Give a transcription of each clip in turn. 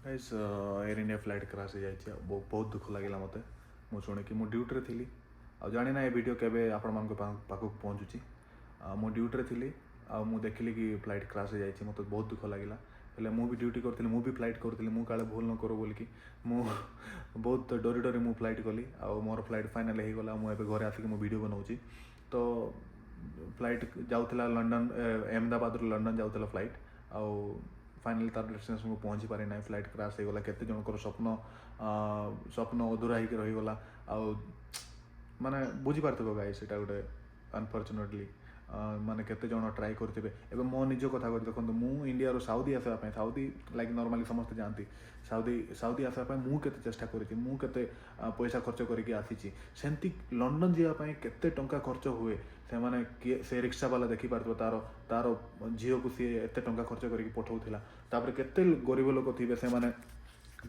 guys air India flight crash हो जाए बहुत दुख लगे मत मुझे शुणी कि ड्यूटी थी जानी ना ये वीडियो केवे आपण मान पाखक पहुँचुची मु ड्यूटी थी मुझे देखिली कि फ्लाइट क्रैश हो जाए मत बहुत दुख लगे हेल्ले मुझे ड्यूटी करी मुझे फ्लाइट करी मुझे काले भूल न करो बोलिकी मु बहुत डरी डरी मु फ्लाइट कली मोर फ्लाइट फाइनाल हो गला मुझे घरे आसिक मु वीडियो बनाऊँगी तो फ्लाइट जाऊला लंडन अहमदाबाद लंडन जाऊला फ्लाइट आउ फाइनाली तार डेस्टिनेशन को पहुँची पारि ना फ्लाइट क्रैश हो गला केते जनकर स्वप्न स्वप्न अधूरा होकर रहीगला आउ माने बुझी पार्थिव गाई से गोटे अनफर्चुनेटली माने केते जन ट्राए करते एवं मो निज कथा कर देखो मु इंडिया साउदी आसवाई साउदी लाइक नॉर्मली समस्त जाती साउदी साउदी आसवाई मु केते चेष्टा करी मु केते पैसा खर्च करके आसी सेमती लंडन जावाई केते टंका खर्च हुए से माने से रिक्शा वाला देखी पार्थिव तार तार झील को सी एते टंका खर्च करके पठाउथिला तापर केते गरीब लोक थिबे से माने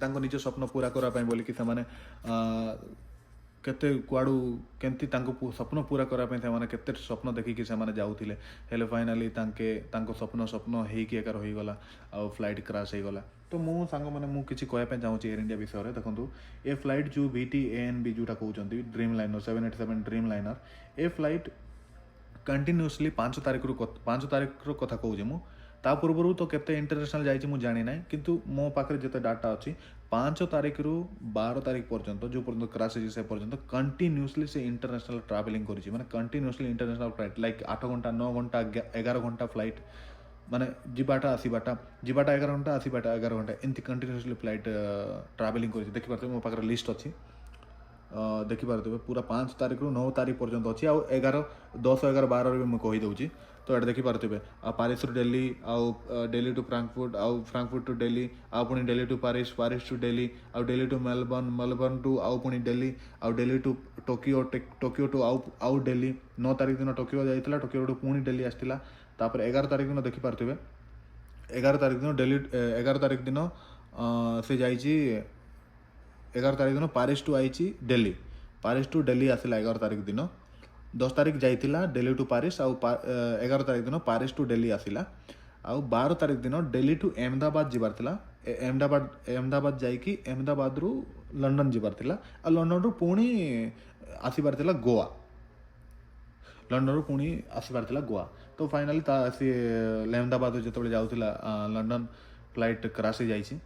तांको निज स्वप्न पूरा करबा बोलिकी से माने केते कुआड़ू केमती स्वप्न पूरा करने से केते स्वप्न देखिकी से जाऊे हेले फाइनाली तांको स्वप्न स्वप्न होगी एका रहीगला आउ फ्लाइट क्रैश हो गला तो मु सांग मैंने मुझे कहवाई चाहूँगी एयर इंडिया विषय में देखो ए फ्लाइट जो VTANB जोटा कहते ड्रीम लाइनर 787 ड्रीम लाइनर ए फ्लाइट कंटिन्यूअसली 5 तारिख कथा कहूँ मु ता पूर्व तो केते इंटरनेशनल जाइए मुझे जानी ना किंतु मो पाखे जिते डाटा अच्छी 5 तारिख रु 12 तारिख पर्यंत जो पर्यंत क्रैश से पर्यंत कंटिन्यूअसली से इंटरनेशनल ट्रावेलिंग करी माने कंटिन्यूअसली इंटरनेशनल फ्लाइट लाइक 8 घंटा 9 घंटा 11 घंटा फ्लाइट माने जीवाटा आसवाटा 11 घंटा आसवाटा 11 घंटा एमती कंटिन्यूअसली फ्लाइट ट्रावेलिंग कर देखिए मो पाखे लिस्ट अच्छी देखिपे पूरा 5 तारिख रु 9 तारिख पर्यंत अच्छी आउ 11 10 11 12 भी मुझे कहीदे तो ये देखिपे पारिस रु दिल्ली आउ दिल्ली टू फ्रैंकफर्ट आउ फ्रैंकफर्ट टू दिल्ली आउ पुणी Delhi to Paris Paris to Delhi आउ Delhi to Melbourne Melbourne to आउ पुणी दिल्ली आउ Delhi to Tokyo Tokyo to आउ दिल्ली 9 तारिख दिन टोकियो जाइए टोकियो टू पुणी दिल्ली आसाला 11 तारिख दिन देखिपे 11 तारिख दिन दिल्ली 11 तारिख दिन से जाइए 11 तारिख दिन पारिस टू आई दिल्ली पारिस टू दिल्ली आसला 11 तारिख दिन 10 तारिख जाइला दिल्ली टू पारिस आउ 11 तारिख दिन पारिस टू दिल्ली आसला आउ 12 तारिख दिन दिल्ली टू अहमदाबाद जीवार थिला अहमदाबाद जाइकी अहमदाबाद रु लंडन जीवार थिला आ लंडन रु पुणी आसीबार थिला गोवा लंडन रु पुणी आसीबार थिला गोवा तो फाइनाली अहमदाबाद जो जाऊला लंडन फ्लाइट क्रैश हो जाइए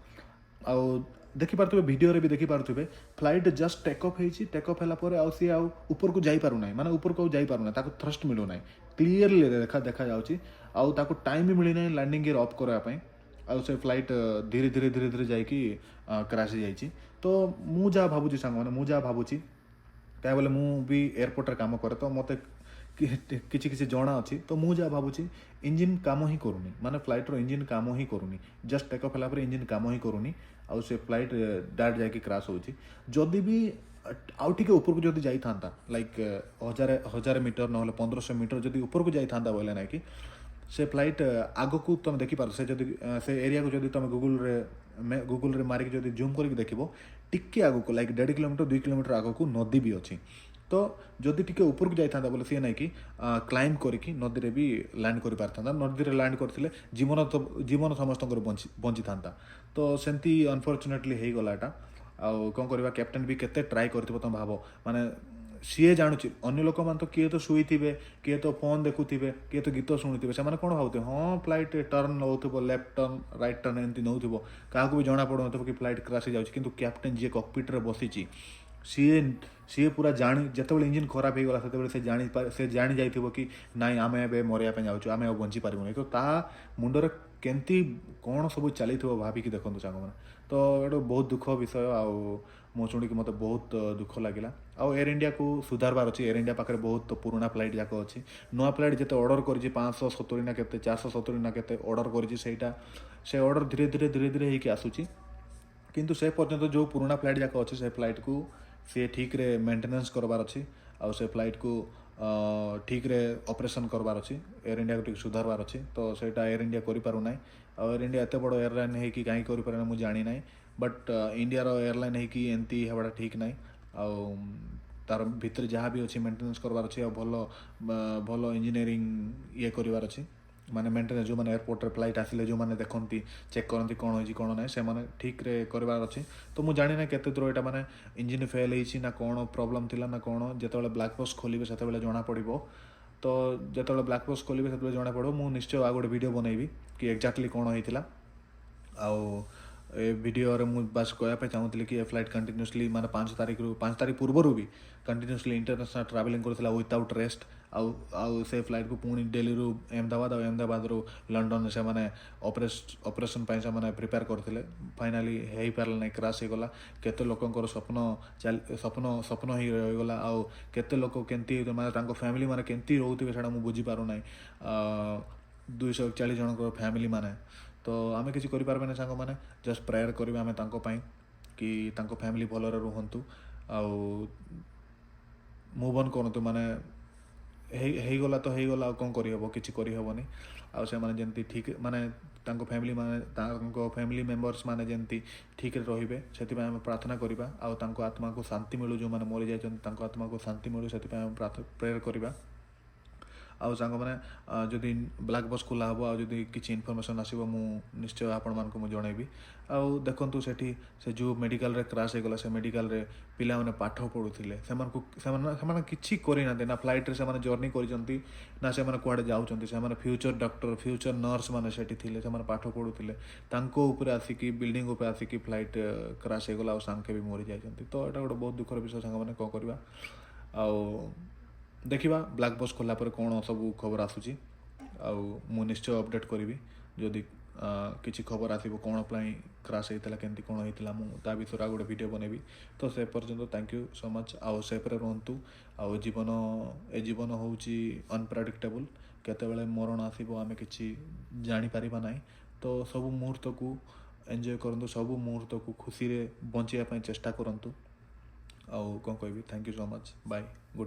आउ देखिपे वीडियो रे भी देखिपे फ्लाइट जस्ट टेकअप टेकअप है सी ऊपर को जाई पारु ना माने ऊपर को जाई पारु ना ताको थ्रस्ट मिलू ना क्लीयरली देखा जाउची आउ ताको टाइम भी मिली ना लैंडिंग गियर ऑफ करबा आउ से फ्लाइट धीरे धीरे धीरे धीरे जाइकी क्रैश हो जाइए तो मु जा भाबुची सांग माने मु जा भाबुची क्या बोले मु भी एयरपोर्ट रे काम करे तो मते किसी किसी जना अच्छी तो मुझे जहाँ भावुँ इंजिन काम ही करूनी माने फ्लाइट रो इंजिन काम ही करूनी जस्ट टेकअप है इंजिन काम ही करूनी आउ से फ्लाइट डायरेक्ट जाके क्रैश होची जदि भी आउ टिके ऊपर को जदि जाई थांता लाइक 1000 मीटर ना 1500 मीटर जदि ऊपर को जाई थांता बोले ना कि से फ्लाइट आग को तुम देखिपार से जदि से एरिया को जदि तुम गूगल रे मारिक जदि जूम करके देखिबो टिके आग को लाइक 1.5 किलोमीटर 2 किलोमीटर आग को नदी भी अच्छी तो जदि टिके ऊपर को जाता बोले सी ना कि क्लाइंब करके नदी रे भी लैंड कर पारता नदी रे लैंड करथिले जीवन समस्त बंची था तो सेमती अनफॉर्चुनेटली हो गलाटा आउ कौन करवा कैप्टेन भी केते ट्राई करथिबो तुम भाव माने सीए जानुची अन्य लोक मान तो किए तो शुई किए तो फोन देखुवे किए तो गीत शुणुवे से कौन भावते हाँ फ्लाइट टर्न नौ लेफ्ट टर्न राइट टर्न एमती नौ क्या भी जना पड़ो कि फ्लाइट क्रैश हो जाए कैप्टेन जी कॉकपिट रे बसी सी पूरा जानी जिते इंजिन खराब हो गला से जानी जाइए कि नाई आम ए मरिया जाऊँ आम बंची पारूनी तो ता मुंडर केमती कौन सब चली भाविकी देखो सांग मैंने तो ये बहुत दुख विषय आउ मो शुणी मत बहुत दुख लगे आउ एयर इंडिया को सुधारबार अच्छी एयर इंडिया पाखे बहुत पुराना फ्लाइट जाक अच्छी नुआ फ्लाइट जिते ऑर्डर कर 570 ना के 470 ना के ऑर्डर कर से ऑर्डर धीरे धीरे धीरे धीरे होगी आसूची किंतु से पर्यंत जो पुराना फ्लाइट जाक अच्छे से फ्लाइट को सी ठीक रे मेंटेनेंस करबार अच्छी आउ से फ्लाइट को ठीक रे ऑपरेशन करबार अच्छी एयर इंडिया को ठीक सुधारबार अच्छी तो सेटा एयर इंडिया करि पारु नै आ एयर इंडिया एते बड़ एयरलाइन है कि कहीं करि पारे मु जानि नै बट इंडिया रो एयरलाइन है कि एंती हेबाटा ठीक नै आ तार भीतर जहाँ भी अच्छी मेंटेनेंस करबार अच्छी आ भलो इंजीनियरिंग ये करबार अच्छी माने मेंटेनेंस जो माने एयरपोर्ट रे फ्लाइट आसिले जो माने देखंती चेक करंती कोन होइची कोन नै से माने ठीक रे करबार अछि तो मु जानि ना केते दूर एटा माने इंजन फेल हेछि ना कोन प्रॉब्लम थिला ना कोन जेतेबेले ब्लैक बॉक्स खोलिबे सेतेबेले जणा पड़िबो तो जेतेबेले ब्लैक बॉक्स खोलिबे सेतेबेले जणा पड़ो मु निश्चय आ गोटे वीडियो बनैबी कि एक्जाक्टली कोन होइतिला आउ ए वीडियो रे मु बस कहया पे चाहूतली कि ए फ्लाइट कंटिन्यूअसली माने 5 तारीख पूर्वरु भी कंटिन्यूअसली इंटरनेशनल ट्रैवलिंग करथिला विदाउट रेस्ट आउ से फ्लाइट को पुणी दिल्ली रु अहमदाबाद रु लंडन से माने ऑपरेशन पाई से माने प्रिपेयर करथिले फाइनली हेई पारला नै क्रैश हे गला केते लोकंकर स्वप्न ही रहि गला आउ केते लोक केंती माने तांको फैमिली माने केंती रहउथिबे सेडा मु बुझी पारु नै 240 जनकर फैमिली माने तो आमे किसी करि पारबे नै सांग माने जस्ट प्रेयर करबे आमे तांको पई कि तांको फैमिली भलरे रुहंतु आउ मूव ऑन करंतु माने हेई गला तो हेई गला कौन करि हबो किछि करि हबोनी आ से माने जेंती ठीक माने तांको फैमिली मेंबर्स माने जेंती ठीक रे रहिबे सेति पय हम प्रार्थना करिबा आ तांको आत्मा को शांति मिलु जो माने मरि जाय तांको आत्मा को शांति मिलु सेति पय हम प्रेयर करिबा आउ सांग माने जदि ब्लैक बॉक्स खोला हबो आ जदि किछि इन्फॉर्मेशन आसीबो मु निश्चय आपण मान को मु जणैबी आउ देखंतु सेठी से जो मेडिकल रे क्रैश हे गला से मेडिकल रे पिला माने पाठ पढुथिले सेमान किछि करि ना देना फ्लाइट रे से माने जर्नी करिसंती ना से माने कुआडे जाउचंती से माने फ्यूचर डॉक्टर फ्यूचर नर्स माने सेठी थिले से माने पाठ पढुथिले तांको ऊपर आसी कि बिल्डिंग ऊपर आसी कि फ्लाइट क्रैश हे गला आ सांके भी मरि जायचंती तो एटा गोटे बहुत दुखर विषय सांग माने को करबा आउ देखिबा ब्लैक बॉक्स खोला पर कौन सब खबर आसुची आउ मु निश्चय अपडेट करी जदि किसी खबर आसो कौन पाई क्रैश होता केमती कौन होता मुझे विषय आ गोटे वीडियो बनैबी तो से पर्यंत थैंक यू सो मच आउ सेफ्रे रुहतु आउ जीवन हूँ अनप्रेडिक्टेबल केतेबेले मरण आसो आम कि जापर ना तो सब मुहूर्त को एंजॉय करंतु सब मुहूर्त को खुशी रे बंचाइया चेष्टा करंतु आउ कौन कहबी thank you so much bye good